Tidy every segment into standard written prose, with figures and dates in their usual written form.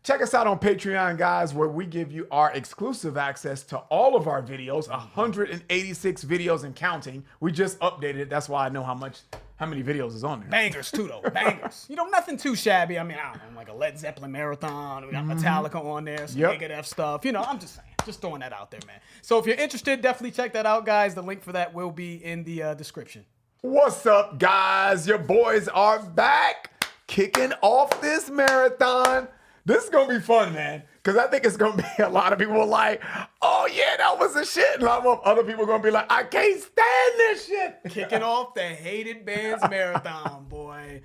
Check us out on Patreon, guys, where we give you our exclusive access to all of our videos, 186 videos and counting. We just updated it. That's why I know how many videos is on there. Bangers too, though. Bangers. Nothing too shabby. I mean, I don't know, like a Led Zeppelin marathon. We got Metallica on there, some Megadeth stuff. I'm just saying. Just throwing that out there, man. So if you're interested, definitely check that out, guys. The link for that will be in the description. What's up, guys? Your boys are back, kicking off this marathon. This is going to be fun, man, because I think it's going to be a lot of people like, oh, yeah, that was the shit. And other people are going to be like, I can't stand this shit. Kicking off the Hated Bands Marathon, boy.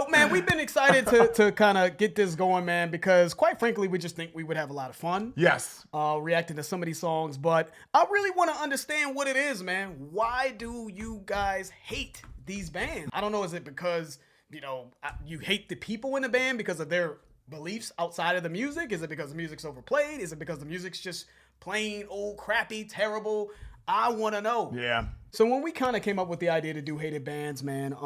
Man, we've been excited to kind of get this going, man, because quite frankly, we just think we would have a lot of fun. Yes. Reacting to some of these songs. But I really want to understand what it is, man. Why do you guys hate these bands? I don't know. Is it because, you hate the people in the band because of their beliefs outside of the music? Is it because the music's overplayed? Is it because the music's just plain old crappy, terrible? I want to know. Yeah. So when we kind of came up with the idea to do Hated Bands, man,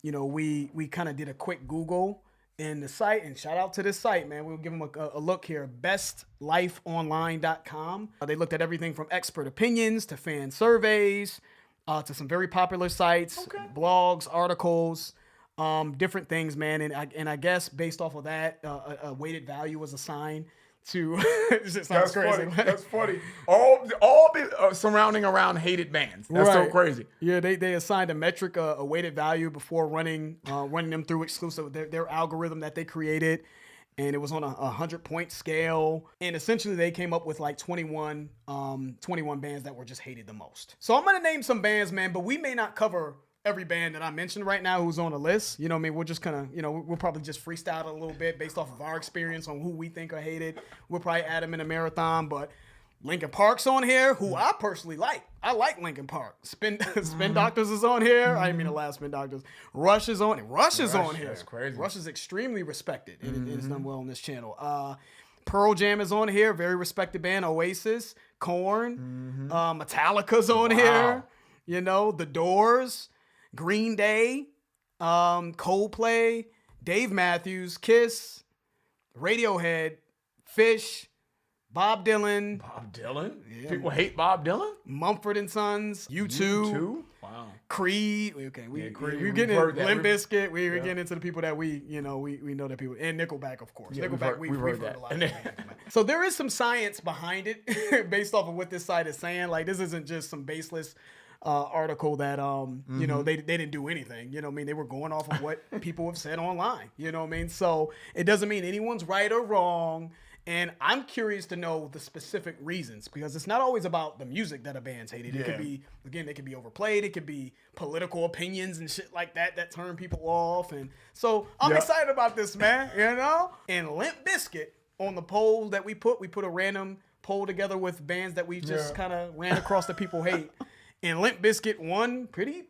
we kind of did a quick Google in the site, and shout out to this site, man. We'll give them a look here, bestlifeonline.com. They looked at everything from expert opinions to fan surveys, to some very popular sites, blogs, articles, different things, man. And I guess based off of that, a weighted value was assigned to. It just sounds crazy. Funny. That's funny. All surrounding around hated bands. That's so crazy. Yeah, they assigned a metric, a weighted value before running them through exclusive their algorithm that they created, and it was on a 100-point scale. And essentially, they came up with like 21 bands that were just hated the most. So I'm gonna name some bands, man, but we may not cover every band that I mentioned right now who's on the list. We're just kind of, we'll probably just freestyle a little bit based off of our experience on who we think are hated. We'll probably add them in a marathon, but Linkin Park's on here, who I personally like. I like Linkin Park. Spin Doctors is on here. I didn't mean to laugh, Spin Doctors. Rush is on. Rush is on here. That's crazy. Rush is extremely respected. It is done well on this channel. Pearl Jam is on here. Very respected band. Oasis, Korn, Metallica's on here. The Doors, Green Day, Coldplay, Dave Matthews, Kiss, Radiohead, Fish, Bob Dylan. Bob Dylan? Yeah. People hate Bob Dylan? Mumford & Sons, U2. U2? Wow. Creed. Okay, Creed. We're getting into Limp Bizkit. We're getting into the people that we know that people. And Nickelback, of course. Yeah, Nickelback, we've heard that. a lot of bands, man. So there is some science behind it based off of what this site is saying. Like, this isn't just some baseless article that they didn't do anything. They were going off of what people have said online. So it doesn't mean anyone's right or wrong. And I'm curious to know the specific reasons, because it's not always about the music that a band's hated. It could be, again, they could be overplayed. It could be political opinions and shit like that turn people off. And so I'm excited about this, man. And Limp Bizkit, on the poll that we put a random poll together with bands that we just kind of ran across that people hate. And Limp Bizkit won pretty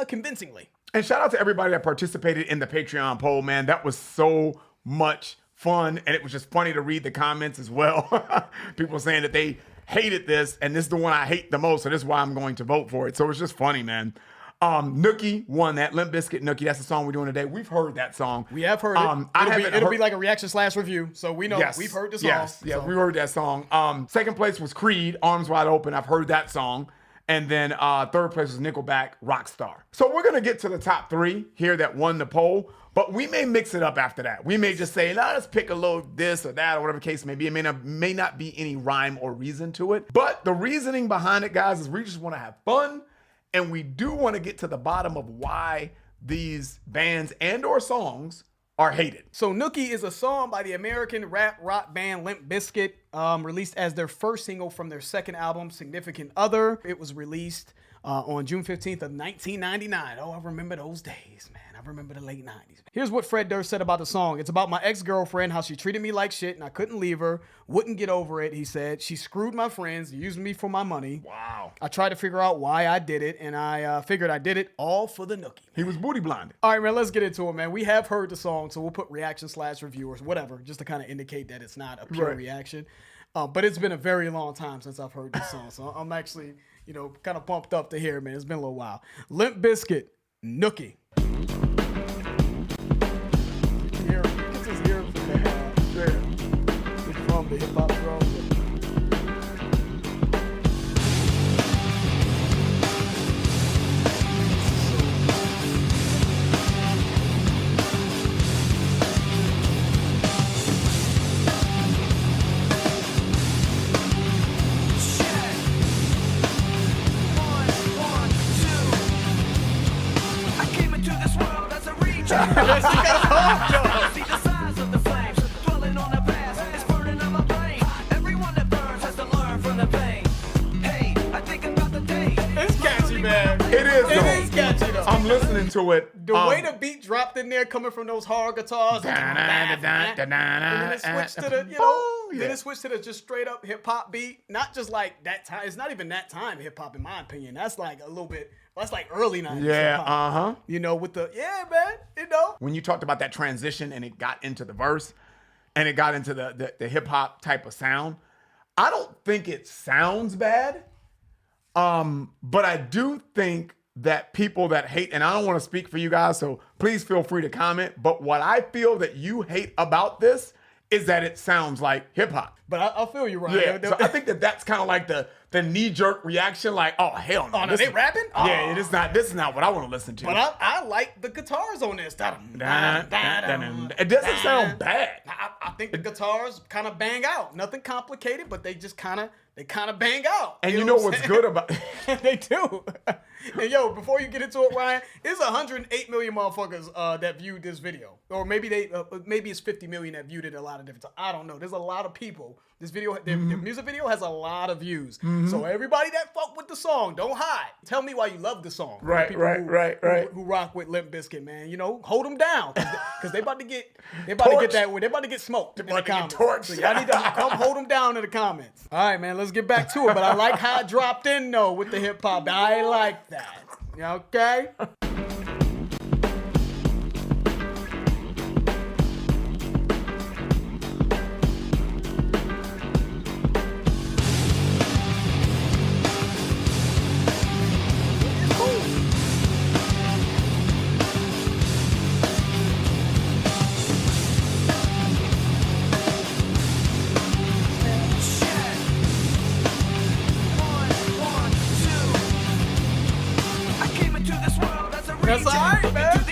convincingly. And shout out to everybody that participated in the Patreon poll, man. That was so much fun. And it was just funny to read the comments as well. People saying that they hated this, and this is the one I hate the most, so this is why I'm going to vote for it. So it's just funny, man. Nookie won that. Limp Bizkit, Nookie. That's the song we're doing today. We've heard that song. We have heard it. It'll be like a reaction/review. So we know we've heard the song. Yes, we heard that song. Second place was Creed, Arms Wide Open. I've heard that song. And then third place was Nickelback, Rockstar. So we're going to get to the top three here that won the poll, but we may mix it up after that. We may just say, let's pick a little this or that or whatever the case may be. It may not be any rhyme or reason to it. But the reasoning behind it, guys, is we just want to have fun. And we do want to get to the bottom of why these bands and or songs are hated. So Nookie is a song by the American rap rock band Limp Bizkit, released as their first single from their second album, Significant Other. It was released on June 15th of 1999. Oh, I remember those days, man. I remember the late 90s. Here's what Fred Durst said about the song. It's about my ex-girlfriend, how she treated me like shit and I couldn't leave her. Wouldn't get over it, he said. She screwed my friends, used me for my money. Wow. I tried to figure out why I did it, and I figured I did it all for the Nookie. He was booty blinded. All right, man, let's get into it, man. We have heard the song, so we'll put reaction/review or whatever, just to kind of indicate that it's not a pure reaction. But it's been a very long time since I've heard this song, so I'm actually, kind of pumped up to hear, man. It's been a little while. Limp Bizkit, Nookie. You can just hear it from the the hip hop world. I'm listening to it. The way the beat dropped in there, coming from those hard guitars, and then it switched to the, then it switched to the just straight up hip hop beat. Not just like that time. It's not even that time hip hop, in my opinion. That's like a little bit. That's like early 90s. Yeah, You know, with the man. You know, when you talked about that transition and it got into the verse, and it got into the hip hop type of sound, I don't think it sounds bad. But I do think that people that hate, and I don't want to speak for you guys, so please feel free to comment, but what I feel that you hate about this is that it sounds like hip hop. But I feel you, right? Yeah, so I think that's kind of like the knee-jerk reaction, like, oh, hell no. Oh, no, they rapping? Yeah, this is not what I want to listen to. But I like the guitars on this. It doesn't sound bad. I think the guitars kind of bang out. Nothing complicated, but they just kind of bang out. And you know what's good about They do. And yo, before you get into it, Ryan, there's 108 million motherfuckers that viewed this video. Or maybe it's 50 million that viewed it a lot of different times. I don't know. There's a lot of people. This video, their music video has a lot of views. So everybody that fuck with the song, don't hide. Tell me why you love the song. Right. Who rock with Limp Bizkit, man. You know, hold them down. Because they about to get that way. They about to get smoked in the comments. So y'all need to come hold them down in the comments. All right, man, let's get back to it. But I like how it dropped in, though, with the hip hop. I like that. Okay? That's all right, man.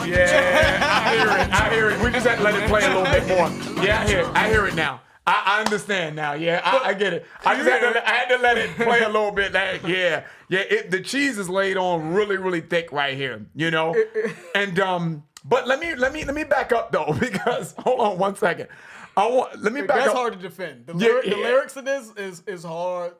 Yeah, I hear it. We just had to let it play a little bit more. Yeah, I hear it now. I understand now. Yeah, I get it. I had to let it play a little bit. The cheese is laid on really, really thick right here. You know, and but let me back up though, because hold on one second. Let me back up. That's hard to defend. The lyrics of this is hard.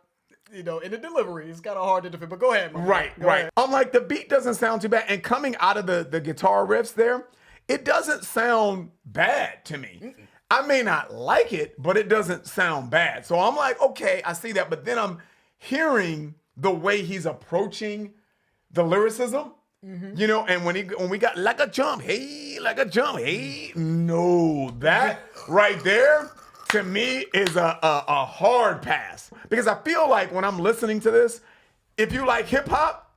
You know, in the delivery, it's kind of hard to defend. But go ahead, man. Right. I'm like, the beat doesn't sound too bad, and coming out of the guitar riffs there, it doesn't sound bad to me. I may not like it, but it doesn't sound bad. So I'm like, okay, I see that. But then I'm hearing the way he's approaching the lyricism, you know, and when we got like a jump, hey, no, that right there to me is a hard pass. Because I feel like when I'm listening to this, if you like hip hop,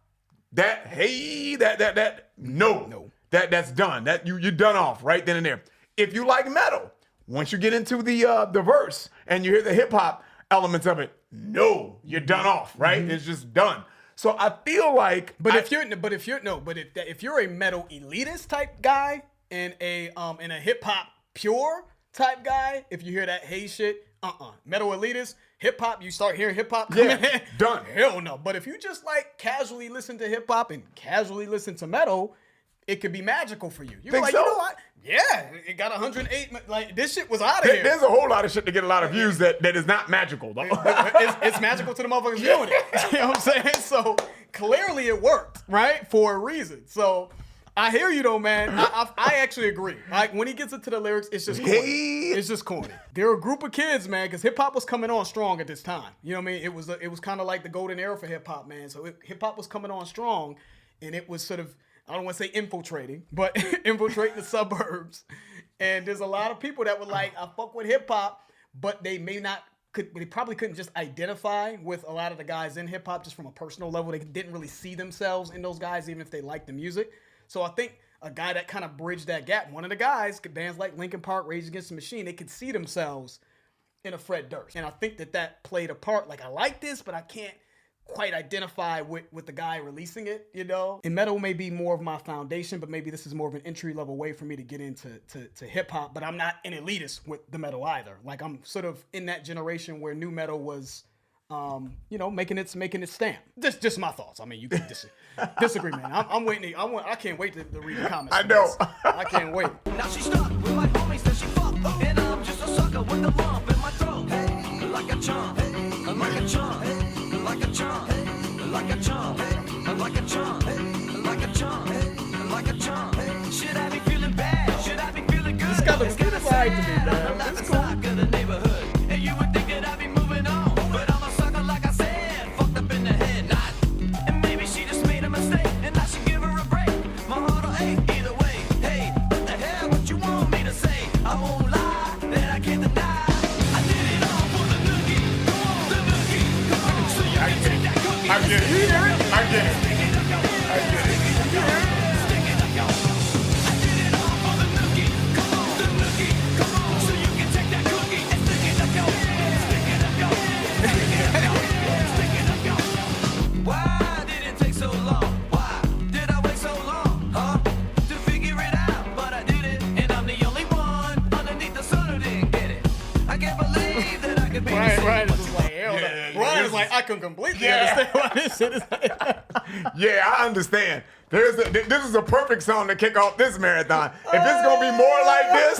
that's done. That you're done off right then and there. If you like metal, once you get into the verse and you hear the hip hop elements of it, no, you're done off, right? It's just done. So I feel like, if you're a metal elitist type guy and a hip hop pure type guy, if you hear that hey shit, metal elitist, hip hop, you start hearing hip hop coming in, done. Hell no. But if you just like casually listen to hip hop and casually listen to metal, it could be magical for you. You're like, so? You know what? Yeah, it got 108. Like, this shit was out of here. There's a whole lot of shit to get a lot of views that is not magical, though. It's magical to the motherfuckers doing it. You know what I'm saying? So clearly it worked, right? For a reason. So I hear you, though, man. I actually agree. Like, when he gets into the lyrics, it's just corny. It's just corny. They're a group of kids, man, because hip hop was coming on strong at this time. You know what I mean? It was kind of like the golden era for hip hop, man. So hip hop was coming on strong, and it was sort of I don't want to say infiltrating, but infiltrating the suburbs. And there's a lot of people that were like, I fuck with hip hop, but they probably couldn't just identify with a lot of the guys in hip hop just from a personal level. They didn't really see themselves in those guys, even if they liked the music. So I think a guy that kind of bridged that gap, one of the guys, bands like Linkin Park, Rage Against the Machine, they could see themselves in a Fred Durst. And I think that played a part. Like, I like this, but I can't quite identify with the guy releasing it, you know? And metal may be more of my foundation, but maybe this is more of an entry-level way for me to get into hip-hop. But I'm not an elitist with the metal either. Like, I'm sort of in that generation where new metal was, making its stamp. Just my thoughts. I mean, you can disagree, man. I'm waiting. I can't wait to read the comments. I know. I can't wait. Now she stuck with my homies that she fucked. And I'm just a sucker with a lump in my throat. Hey, like a chump, like a chump, like a chump, like a chump, like a chump, like a chump, like a chump. Should I be feeling bad? Should I be feeling good? It's got a good side to me, man. It's cool. Of the neighborhood. And you would think that I'd be moving on. But I'm a sucker, like I said. Fucked up in the head, not. And maybe she just made a mistake. And I should give her a break. My heart will ache either way. Hey, what the hell? What you want me to say? I won't lie, that I can't deny. I did it all for the nookie. Come on, the nookie. Come on, so you can take that cookie. I get it. Stick it up, yo. I get it. Stick it up, yo. I get it. Stick it up, yo. Stick it up, yo. I did it all for the nookie. Come on, the nookie. Come on, so you can take that cookie and stick it up, yo. Stick it up, yo. Stick it up, yo. Stick it up, yo. Why did it take so long? Why did I wait so long? Huh? To figure it out, but I did it, and I'm the only one underneath the sun who didn't get it. I can't believe that I could be Ryan is just like, hell no. Yeah, Ryan this is like, is- I can completely Yeah. understand why this shit is Yeah, I understand. This is a perfect song to kick off this marathon. If it's gonna be more like this,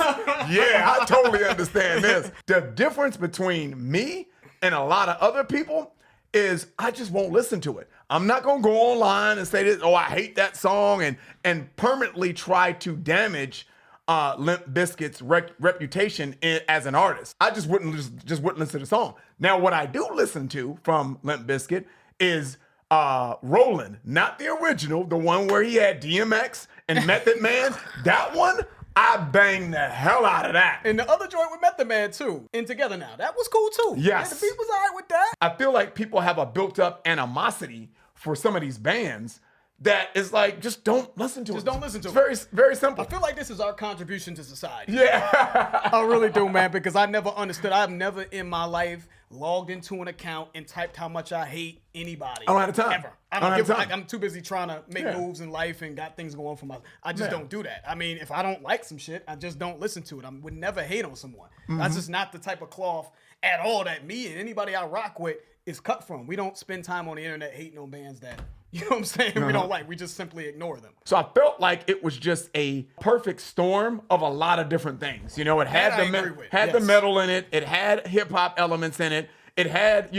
yeah, I totally understand this. The difference between me and a lot of other people is I just won't listen to it. I'm not gonna go online and say this, oh, I hate that song, and permanently try to damage Limp Bizkit's reputation as an artist. I just wouldn't listen to the song. Now, what I do listen to from Limp Bizkit is Rollin', not the original, the one where he had DMX and Method Man. That one, I banged the hell out of that. And the other joint with Method Man too. And Together Now. That was cool too. Yes. Yeah, the beat was all right with that. I feel like people have a built-up animosity for some of these bands that is like, just don't listen to it. Just don't listen to it's it. Very, very simple. I feel like this is our contribution to society. Yeah. I really do, man, because I never understood. I've never in my life logged into an account and typed how much I hate anybody. I don't have the time. Ever. I don't have time. I'm too busy trying to make Yeah. moves in life and got things going for myself. I just Yeah. don't do that. I mean, if I don't like some shit, I just don't listen to it. I would never hate on someone. Mm-hmm. That's just not the type of cloth at all that me and anybody I rock with is cut from. We don't spend time on the internet hating on bands that, you know what I'm saying, we don't like. We just simply ignore them. So I felt like it was just a perfect storm of a lot of different things. You know, it had That I the agree with, the yes. metal in it. It had hip hop elements in it. It had,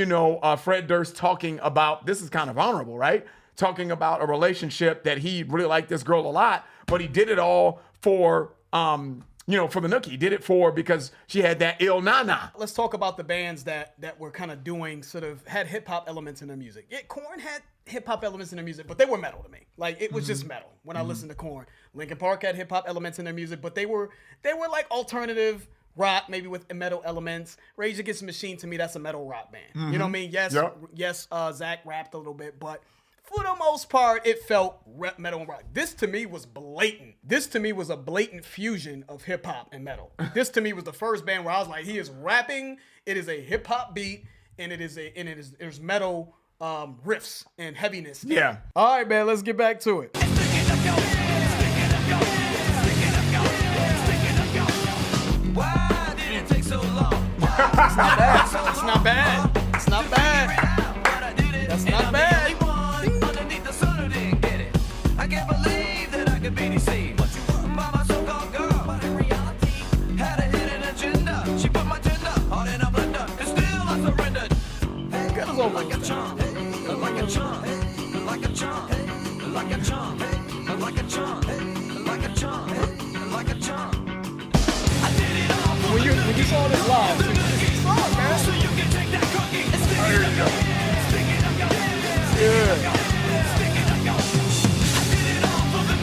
Fred Durst talking about, this is kind of honorable, right? Talking about a relationship that he really liked this girl a lot, but he did it all for, for the Nookie. He did it because she had that ill nana. Let's talk about the bands that were kind of doing had hip hop elements in their music. Yeah, Korn had hip hop elements in their music, but they were metal to me. Like, it was just metal when I listened to Korn. Linkin Park had hip hop elements in their music, but they were like alternative rock, maybe with metal elements. Rage Against the Machine, to me, that's a metal rock band. You know what I mean? Yes, Zach rapped a little bit, but for the most part, it felt metal and rock. This to me was blatant. This to me was a blatant fusion of hip hop and metal. This to me was the first band where I was like, he is rapping. It is a hip hop beat, and there's metal riffs and heaviness. Yeah. All right, man. Let's get back to it. Why did it take so long? It's not bad. It's not bad. It's not bad. That's not bad. Underneath the sun who didn't get it. I can't believe that I could be deceived. By my so-called girl, but in reality, had a hidden agenda. She put my tender heart in a blender, and still I surrendered. Get us over Like a with. chump, like a chump, like a chump, like a chump, like a chump, like a chump, like a chump. I did it all for When you saw this live, the nookie. So you can take that cookie and stick it up, yo. Stick it up, yo. Stick it up, yo. Stick it up, yo. I did it all for the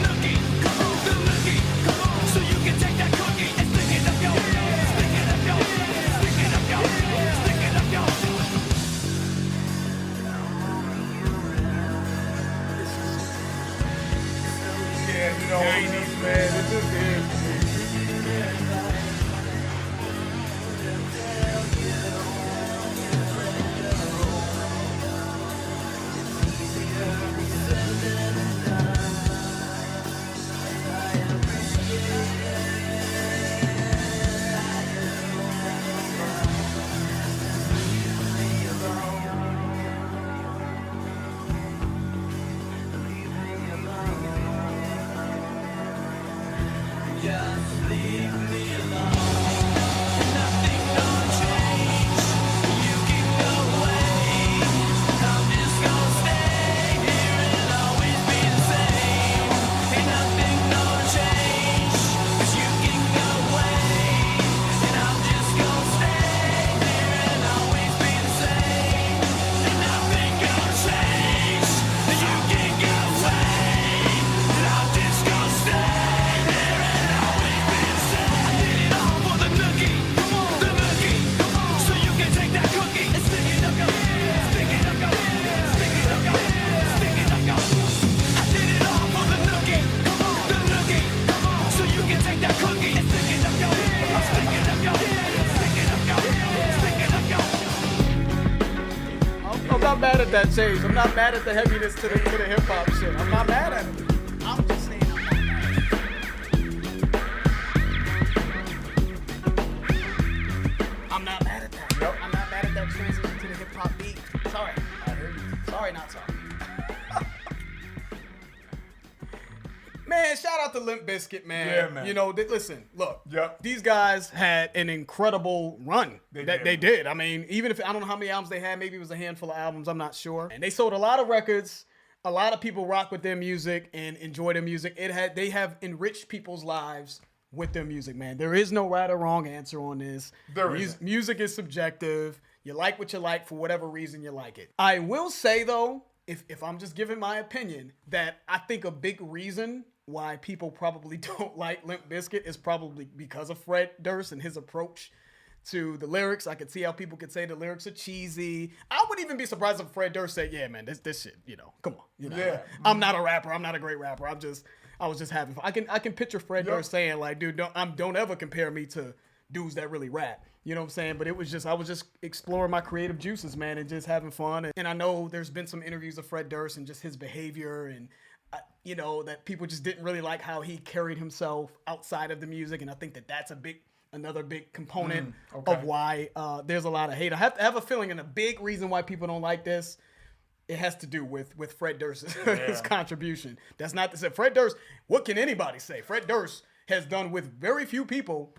I'm not mad at that change. I'm not mad at the heaviness to the hip hop shit. I'm not mad at it. I'm just saying. I'm not mad at that. Yep. I'm not mad at that transition to the hip hop beat. Sorry. I heard you. Sorry, not sorry. Man, shout out to Limp Bizkit, man. Yeah, man. You know, listen, look. Yep. These guys had an incredible run. They did. did. I mean, even if I don't know how many albums they had, maybe it was a handful of albums, I'm not sure. And they sold a lot of records. A lot of people rock with their music and enjoy their music. They have enriched people's lives with their music, man. There is no right or wrong answer on this. Music is subjective. You like what you like for whatever reason you like it. I will say though, if I'm just giving my opinion, that I think a big reason why people probably don't like Limp Bizkit is probably because of Fred Durst and his approach to the lyrics. I could see how people could say the lyrics are cheesy. I wouldn't even be surprised if Fred Durst said, yeah, man, this shit, you know, come on. You know, Yeah. I'm not a rapper. I'm not a great rapper. I was just having fun. I can picture Fred Durst saying like, dude, don't ever compare me to dudes that really rap. You know what I'm saying? But I was just exploring my creative juices, man, and just having fun. And I know there's been some interviews of Fred Durst and just his behavior and, you know, that people just didn't really like how he carried himself outside of the music. And I think that's another big component of why there's a lot of hate. I have a feeling, and a big reason why people don't like this, it has to do with Fred Durst's his contribution. That's not to say Fred Durst. What can anybody say? Fred Durst has done with very few people.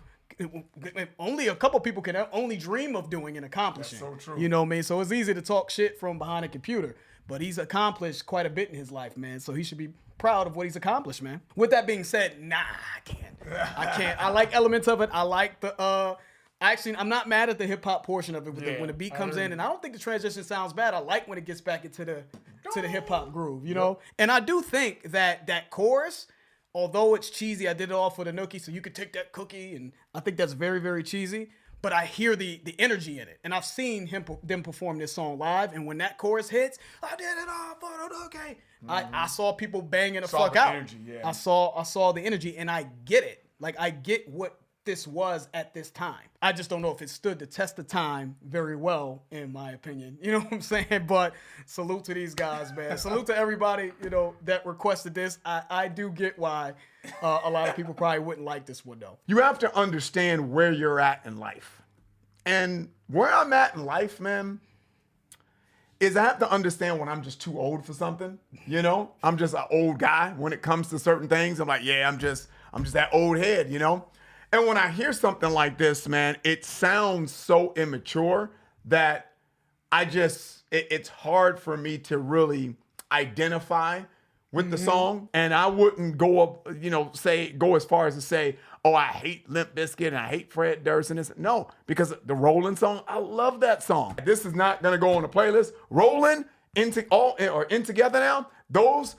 Only a couple people can only dream of doing and accomplishing. That's so true. You know what I mean? So it's easy to talk shit from behind a computer, but he's accomplished quite a bit in his life, man. So he should be proud of what he's accomplished, man. With that being said, I can't. I like elements of it. I like the actually, I'm not mad at the hip hop portion of it when the beat comes in, and I don't think the transition sounds bad. I like when it gets back into the hip hop groove, you know. And I do think that chorus, although it's cheesy, I did it all for the Nookie, so you could take that cookie, and I think that's very, very cheesy. But I hear the energy in it, and I've seen them perform this song live. And when that chorus hits, I did it all for the Nookie. I saw people banging the fuck out. Energy, yeah. I saw the energy, and I get it. Like, I get what this was at this time. I just don't know if it stood the test of time very well, in my opinion. You know what I'm saying? But salute to these guys, man. Salute to everybody, you know, that requested this. I do get why a lot of people probably wouldn't like this one, though. You have to understand where you're at in life. And where I'm at in life, man, is I have to understand when I'm just too old for something. You know, I'm just an old guy when it comes to certain things. I'm like, yeah, I'm just that old head, you know? And when I hear something like this, man, it sounds so immature that it's hard for me to really identify with the song. And I wouldn't go as far as to say, oh, I hate Limp Bizkit and I hate Fred Durst and this. No, because the Rollin' song, I love that song. This is not gonna go on the playlist. Rollin' In Together Now, those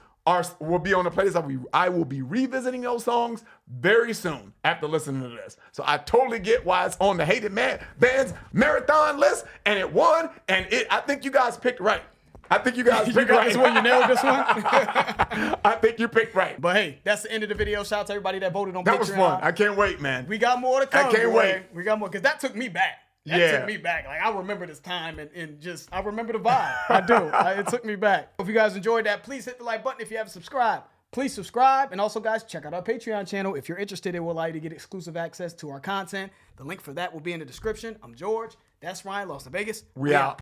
will be on the playlist. I will be revisiting those songs very soon after listening to this. So I totally get why it's on the Hated Bands Marathon list, and it won. And I think you guys picked right. I think you guys picked right. This one, you nailed this one. I think you picked right. But hey, that's the end of the video. Shout out to everybody that voted on Patreon. That was fun. I can't wait, man. We got more to come. I can't wait. We got more, because that took me back. That took me back. Like, I remember this time and just, I remember the vibe. I do. It took me back. If you guys enjoyed that, please hit the like button. If you haven't subscribed, please subscribe. And also, guys, check out our Patreon channel. If you're interested, it will allow you to get exclusive access to our content. The link for that will be in the description. I'm George. That's Ryan, Las Vegas. We out.